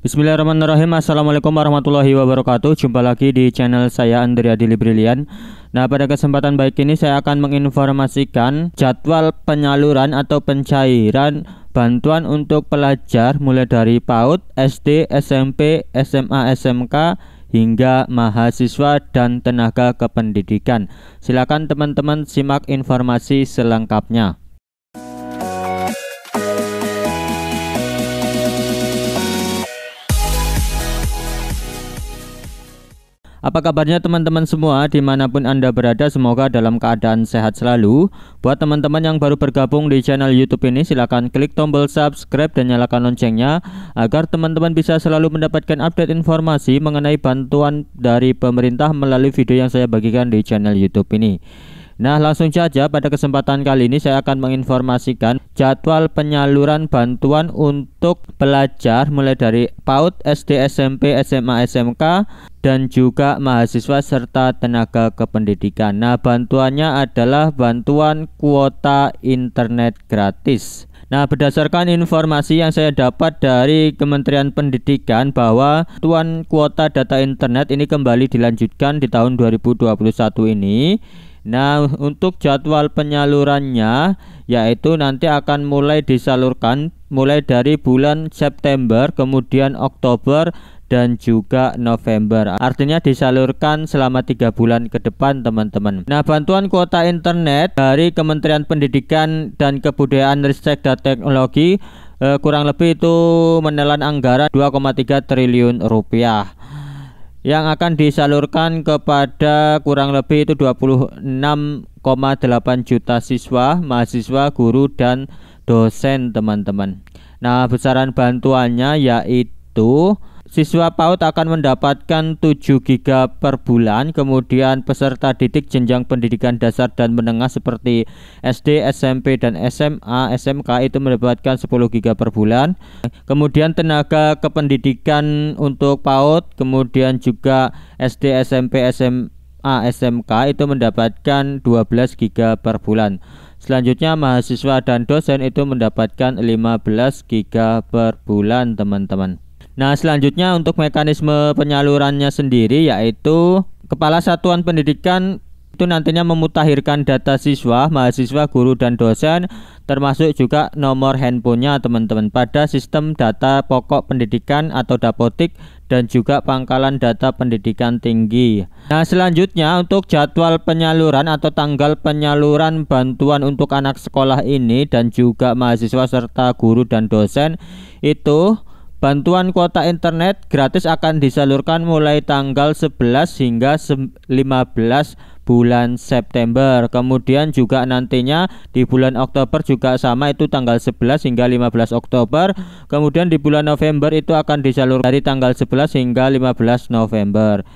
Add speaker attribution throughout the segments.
Speaker 1: Bismillahirrahmanirrahim. Assalamualaikum warahmatullahi wabarakatuh. Jumpa lagi di channel saya Andrea Dili Brilian. Nah, pada kesempatan baik ini saya akan menginformasikan jadwal penyaluran atau pencairan bantuan untuk pelajar mulai dari PAUD, SD, SMP, SMA, SMK hingga mahasiswa dan tenaga kependidikan. Silakan teman-teman simak informasi selengkapnya. Apa kabarnya teman-teman semua dimanapun Anda berada, semoga dalam keadaan sehat selalu. Buat teman-teman yang baru bergabung di channel YouTube ini, silahkan klik tombol subscribe dan nyalakan loncengnya agar teman-teman bisa selalu mendapatkan update informasi mengenai bantuan dari pemerintah melalui video yang saya bagikan di channel YouTube ini. Nah, langsung saja pada kesempatan kali ini saya akan menginformasikan jadwal penyaluran bantuan untuk pelajar mulai dari PAUD, SD, SMP, SMA, SMK dan juga mahasiswa serta tenaga kependidikan. Nah, bantuannya adalah bantuan kuota internet gratis. Nah, berdasarkan informasi yang saya dapat dari Kementerian Pendidikan bahwa bantuan kuota data internet ini kembali dilanjutkan di tahun 2021 ini. Nah, untuk jadwal penyalurannya yaitu nanti akan mulai disalurkan mulai dari bulan September, kemudian Oktober dan juga November. Artinya disalurkan selama 3 bulan ke depan, teman-teman. Nah, bantuan kuota internet dari Kementerian Pendidikan dan Kebudayaan, Ristek dan Teknologi kurang lebih itu menelan anggaran 2,3 triliun rupiah yang akan disalurkan kepada kurang lebih itu 26,8 juta siswa, mahasiswa, guru, dan dosen, teman-teman. Nah, besaran bantuannya yaitu siswa PAUD akan mendapatkan 7 GB per bulan, kemudian peserta didik jenjang pendidikan dasar dan menengah seperti SD, SMP, dan SMA, SMK itu mendapatkan 10 GB per bulan. Kemudian tenaga kependidikan untuk PAUD, kemudian juga SD, SMP, SMA, SMK itu mendapatkan 12 GB per bulan. Selanjutnya mahasiswa dan dosen itu mendapatkan 15 GB per bulan, teman-teman. Nah, selanjutnya untuk mekanisme penyalurannya sendiri yaitu Kepala Satuan Pendidikan itu nantinya memutakhirkan data siswa, mahasiswa, guru, dan dosen termasuk juga nomor handphonenya, teman-teman, pada sistem data pokok pendidikan atau Dapodik dan juga pangkalan data pendidikan tinggi. Nah, selanjutnya untuk jadwal penyaluran atau tanggal penyaluran bantuan untuk anak sekolah ini dan juga mahasiswa serta guru dan dosen itu bantuan kuota internet gratis akan disalurkan mulai tanggal 11 hingga 15 bulan September. Kemudian juga nantinya di bulan Oktober juga sama, itu tanggal 11 hingga 15 Oktober. Kemudian di bulan November itu akan disalurkan dari tanggal 11 hingga 15 November.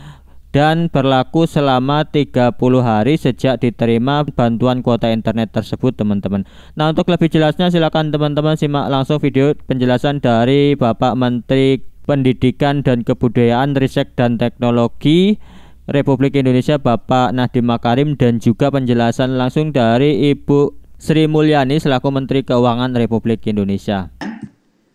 Speaker 1: Dan berlaku selama 30 hari sejak diterima bantuan kuota internet tersebut, teman-teman. Nah, untuk lebih jelasnya silakan teman-teman simak langsung video penjelasan dari Bapak Menteri Pendidikan dan Kebudayaan, Ristek dan Teknologi Republik Indonesia Bapak Nadiem Makarim dan juga penjelasan langsung dari Ibu Sri Mulyani selaku Menteri Keuangan Republik Indonesia.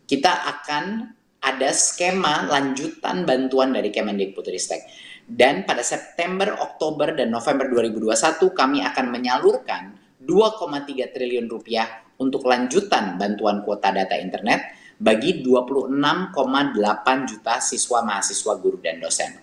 Speaker 2: Kita akan ada skema lanjutan bantuan dari Kemendikbudristek. Dan pada September, Oktober, dan November 2021 kami akan menyalurkan 2,3 triliun rupiah untuk lanjutan bantuan kuota data internet bagi 26,8 juta siswa, mahasiswa, guru, dan dosen.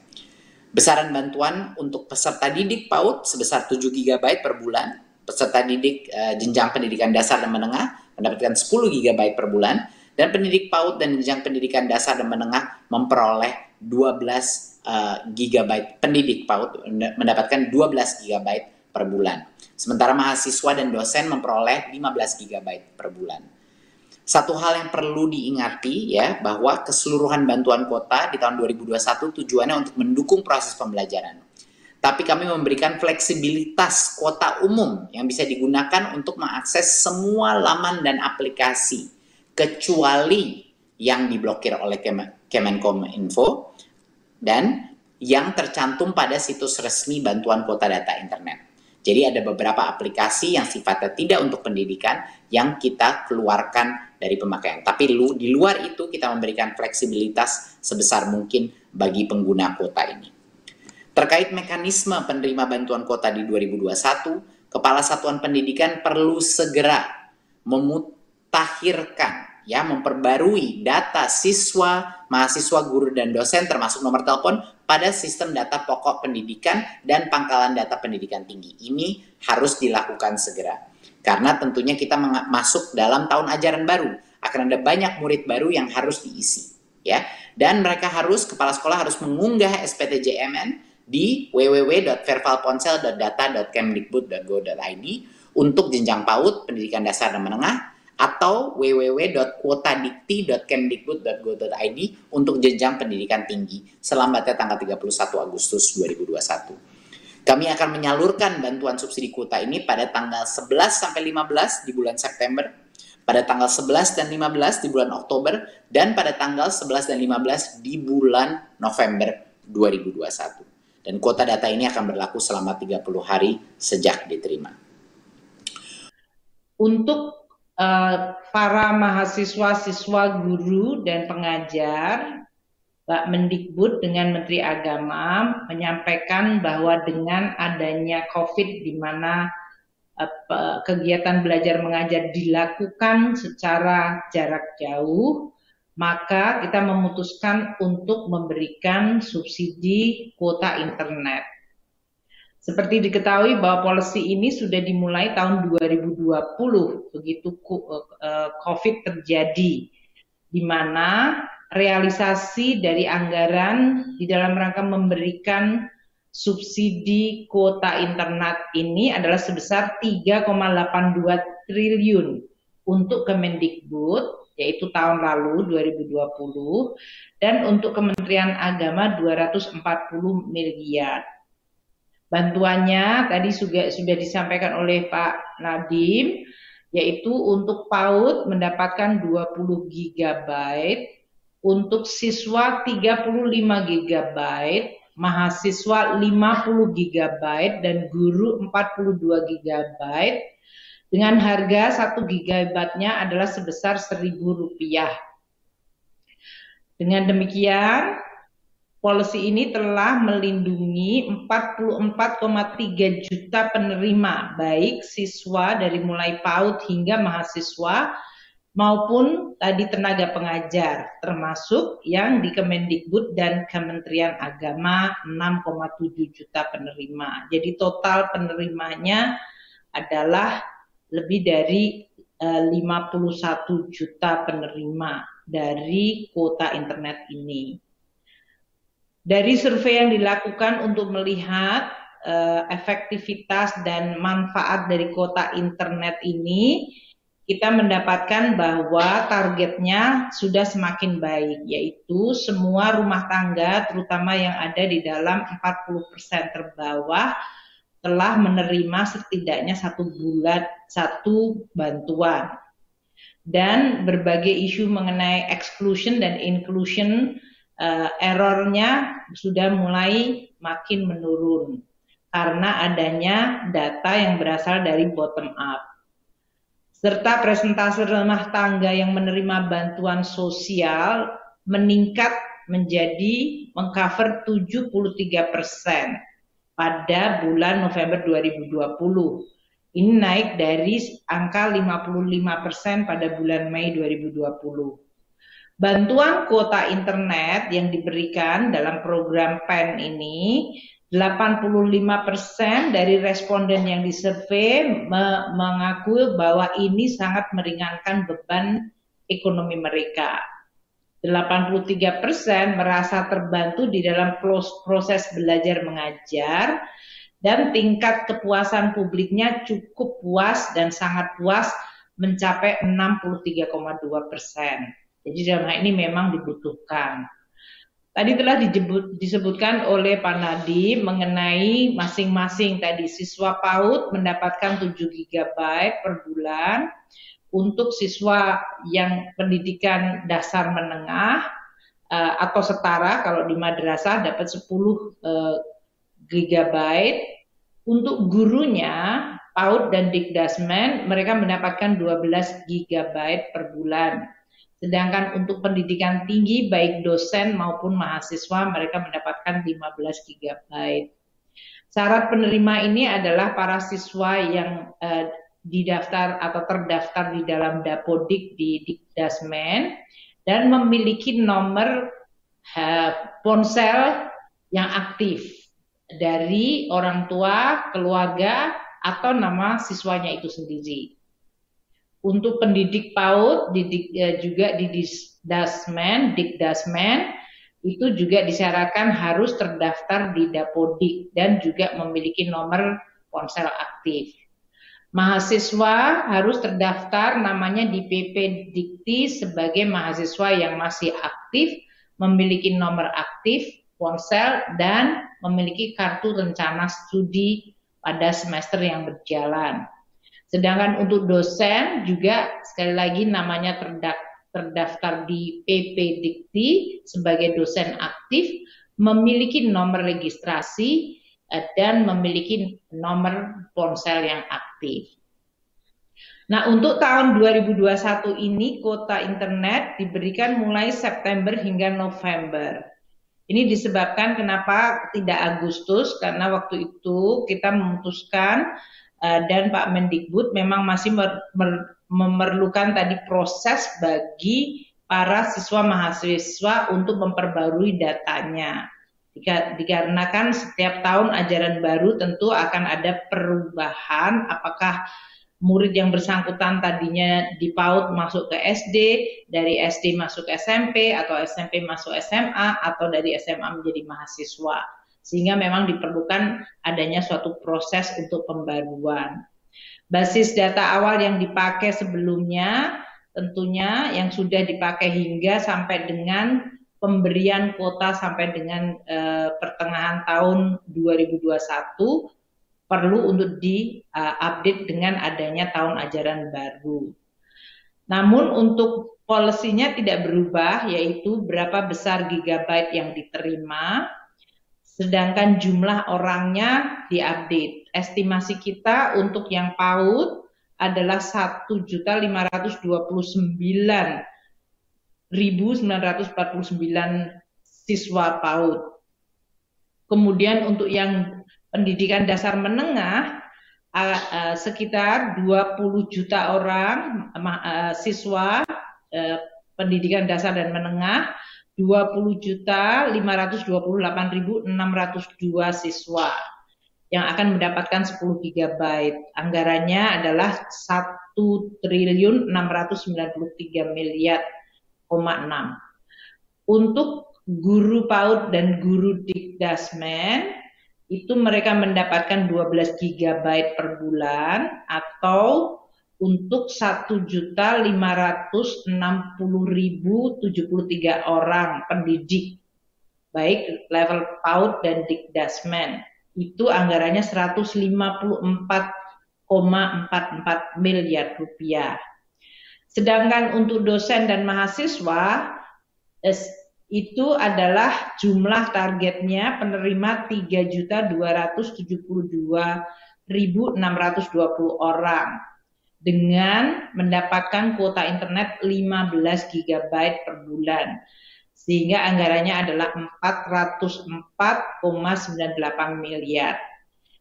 Speaker 2: Besaran bantuan untuk peserta didik PAUD sebesar 7 GB per bulan, peserta didik jenjang pendidikan dasar dan menengah mendapatkan 10 GB per bulan, dan pendidik PAUD dan jenjang pendidikan dasar dan menengah memperoleh 12 GB, pendidik PAUD mendapatkan 12 GB per bulan. Sementara mahasiswa dan dosen memperoleh 15 GB per bulan. Satu hal yang perlu diingati ya, bahwa keseluruhan bantuan kuota di tahun 2021 tujuannya untuk mendukung proses pembelajaran. Tapi kami memberikan fleksibilitas kuota umum yang bisa digunakan untuk mengakses semua laman dan aplikasi kecuali yang diblokir oleh Kemenkominfo dan yang tercantum pada situs resmi bantuan kuota data internet. Jadi ada beberapa aplikasi yang sifatnya tidak untuk pendidikan yang kita keluarkan dari pemakaian. Tapi di luar itu kita memberikan fleksibilitas sebesar mungkin bagi pengguna kuota ini. Terkait mekanisme penerima bantuan kuota di 2021, Kepala Satuan Pendidikan perlu segera memutakhirkan, memperbarui data siswa, mahasiswa, guru, dan dosen termasuk nomor telepon pada sistem data pokok pendidikan dan pangkalan data pendidikan tinggi. Ini harus dilakukan segera. Karena tentunya kita masuk dalam tahun ajaran baru, akan ada banyak murid baru yang harus diisi, Dan kepala sekolah harus mengunggah SPTJMN di www.vervalponsel.data.kemdikbud.go.id untuk jenjang PAUD, pendidikan dasar dan menengah, atau www.kuotadikti.kemdikbud.go.id untuk jenjang pendidikan tinggi selambatnya tanggal 31 Agustus 2021. Kami akan menyalurkan bantuan subsidi kuota ini pada tanggal 11 sampai 15 di bulan September, pada tanggal 11 dan 15 di bulan Oktober, dan pada tanggal 11 dan 15 di bulan November 2021. Dan kuota data ini akan berlaku selama 30 hari sejak diterima.
Speaker 3: Untuk para mahasiswa, siswa, guru, dan pengajar, Pak Mendikbud dengan Menteri Agama menyampaikan bahwa dengan adanya COVID di mana kegiatan belajar mengajar dilakukan secara jarak jauh, maka kita memutuskan untuk memberikan subsidi kuota internet. Seperti diketahui bahwa policy ini sudah dimulai tahun 2020, begitu COVID terjadi, di mana realisasi dari anggaran di dalam rangka memberikan subsidi kuota internet ini adalah sebesar 3,82 triliun untuk Kemendikbud, yaitu tahun lalu 2020, dan untuk Kementerian Agama 240 miliar. Bantuannya tadi sudah disampaikan oleh Pak Nadiem, yaitu untuk PAUD mendapatkan 20 GB, untuk siswa 35 GB, mahasiswa 50 GB, dan guru 42 GB, dengan harga 1 GB-nya adalah sebesar Rp1.000. Dengan demikian, policy ini telah melindungi 44,3 juta penerima, baik siswa dari mulai PAUD hingga mahasiswa, maupun tadi tenaga pengajar, termasuk yang di Kemendikbud dan Kementerian Agama 6,7 juta penerima. Jadi total penerimanya adalah lebih dari 51 juta penerima dari kuota internet ini. Dari survei yang dilakukan untuk melihat efektivitas dan manfaat dari kuota internet ini, kita mendapatkan bahwa targetnya sudah semakin baik, yaitu semua rumah tangga, terutama yang ada di dalam 40% terbawah, telah menerima setidaknya 1 bulan 1 bantuan. Dan berbagai isu mengenai exclusion dan inclusion, errornya sudah mulai makin menurun karena adanya data yang berasal dari bottom up. Serta presentase rumah tangga yang menerima bantuan sosial meningkat menjadi mengcover 73% pada bulan November 2020. Ini naik dari angka 55% pada bulan Mei 2020. Bantuan kuota internet yang diberikan dalam program PEN ini, 85% dari responden yang disurvei mengaku bahwa ini sangat meringankan beban ekonomi mereka. 83% merasa terbantu di dalam proses belajar mengajar, dan tingkat kepuasan publiknya cukup puas dan sangat puas mencapai 63,2%. Jadi dalam hal ini memang dibutuhkan. Tadi telah disebutkan oleh Pak Nadiem mengenai masing-masing tadi siswa PAUD mendapatkan 7 GB per bulan, untuk siswa yang pendidikan dasar menengah atau setara kalau di madrasah dapat 10 GB. Untuk gurunya PAUD dan Dikdasmen mereka mendapatkan 12 GB per bulan. Sedangkan untuk pendidikan tinggi baik dosen maupun mahasiswa mereka mendapatkan 15 GB. Syarat penerima ini adalah para siswa yang didaftar atau terdaftar di dalam Dapodik di Dikdasmen dan memiliki nomor ponsel yang aktif dari orang tua, keluarga, atau nama siswanya itu sendiri. Untuk pendidik PAUD juga di Dikdasmen itu juga disyaratkan harus terdaftar di Dapodik dan juga memiliki nomor ponsel aktif. Mahasiswa harus terdaftar namanya di PP Dikti sebagai mahasiswa yang masih aktif, memiliki nomor aktif, ponsel, dan memiliki kartu rencana studi pada semester yang berjalan. Sedangkan untuk dosen juga sekali lagi namanya terdaftar di PP Dikti sebagai dosen aktif, memiliki nomor registrasi dan memiliki nomor ponsel yang aktif. Nah, untuk tahun 2021 ini kuota internet diberikan mulai September hingga November. Ini disebabkan kenapa tidak Agustus, karena waktu itu kita memutuskan dan Pak Mendikbud memang masih memerlukan tadi proses bagi para siswa mahasiswa untuk memperbarui datanya. Dikarenakan setiap tahun ajaran baru tentu akan ada perubahan, apakah murid yang bersangkutan tadinya di PAUD masuk ke SD, dari SD masuk ke SMP, atau SMP masuk SMA, atau dari SMA menjadi mahasiswa. Sehingga memang diperlukan adanya suatu proses untuk pembaruan. Basis data awal yang dipakai sebelumnya, tentunya yang sudah dipakai hingga sampai dengan pemberian kuota sampai dengan pertengahan tahun 2021, perlu untuk di-update dengan adanya tahun ajaran baru. Namun untuk polisinya tidak berubah, yaitu berapa besar gigabyte yang diterima, sedangkan jumlah orangnya diupdate. Estimasi kita untuk yang PAUD adalah 1.529.949 siswa PAUD. Kemudian untuk yang pendidikan dasar menengah sekitar 20 juta orang siswa pendidikan dasar dan menengah, 20.528.602 siswa yang akan mendapatkan 10 GB. Anggarannya adalah 1.693 miliar. Untuk guru PAUD dan guru Dikdasmen itu mereka mendapatkan 12 GB per bulan atau untuk 1.560.073 orang pendidik baik level PAUD dan Dikdasmen. Itu anggarannya 154,44 miliar rupiah. Sedangkan untuk dosen dan mahasiswa itu adalah jumlah targetnya penerima 3.272.620 orang dengan mendapatkan kuota internet 15 GB per bulan. Sehingga anggarannya adalah 404,98 miliar.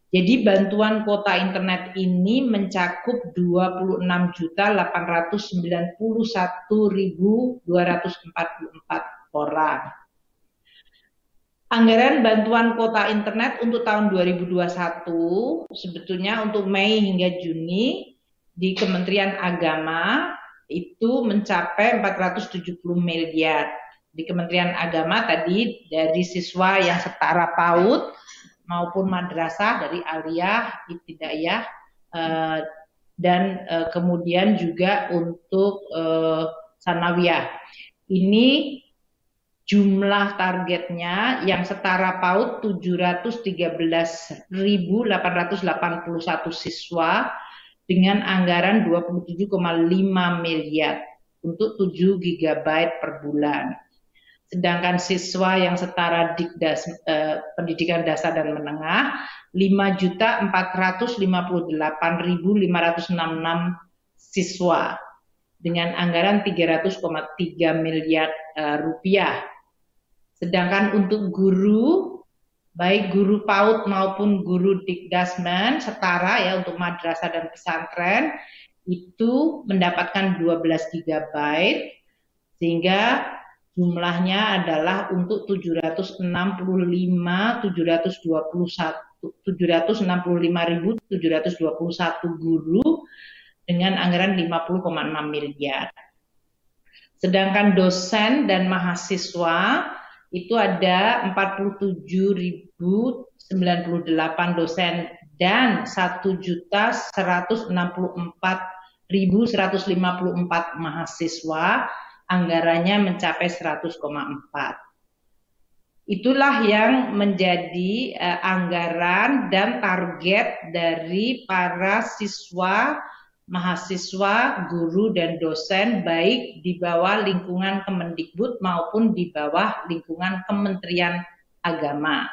Speaker 3: Jadi bantuan kuota internet ini mencakup 26.891.244 orang. Anggaran bantuan kuota internet untuk tahun 2021 sebetulnya untuk Mei hingga Juni di Kementerian Agama itu mencapai 470 miliar. Di Kementerian Agama tadi dari siswa yang setara PAUD maupun madrasah dari aliyah, ibtidaiyah, dan kemudian juga untuk sanawiyah. Ini jumlah targetnya yang setara PAUD 713.881 siswa dengan anggaran 27,5 miliar untuk 7 GB per bulan. Sedangkan siswa yang setara pendidikan dasar dan menengah 5.458.566 siswa dengan anggaran 300,3 miliar rupiah. Sedangkan untuk guru, baik guru PAUD maupun guru Dikdasmen setara ya untuk madrasah dan pesantren itu mendapatkan 12 GB sehingga jumlahnya adalah untuk 765.721 guru dengan anggaran 50,6 miliar. Sedangkan dosen dan mahasiswa itu ada 47.098 dosen dan 1.164.154 mahasiswa, anggarannya mencapai 100,4. Itulah yang menjadi anggaran dan target dari para siswa, mahasiswa, guru, dan dosen baik di bawah lingkungan Kemendikbud maupun di bawah lingkungan Kementerian Agama.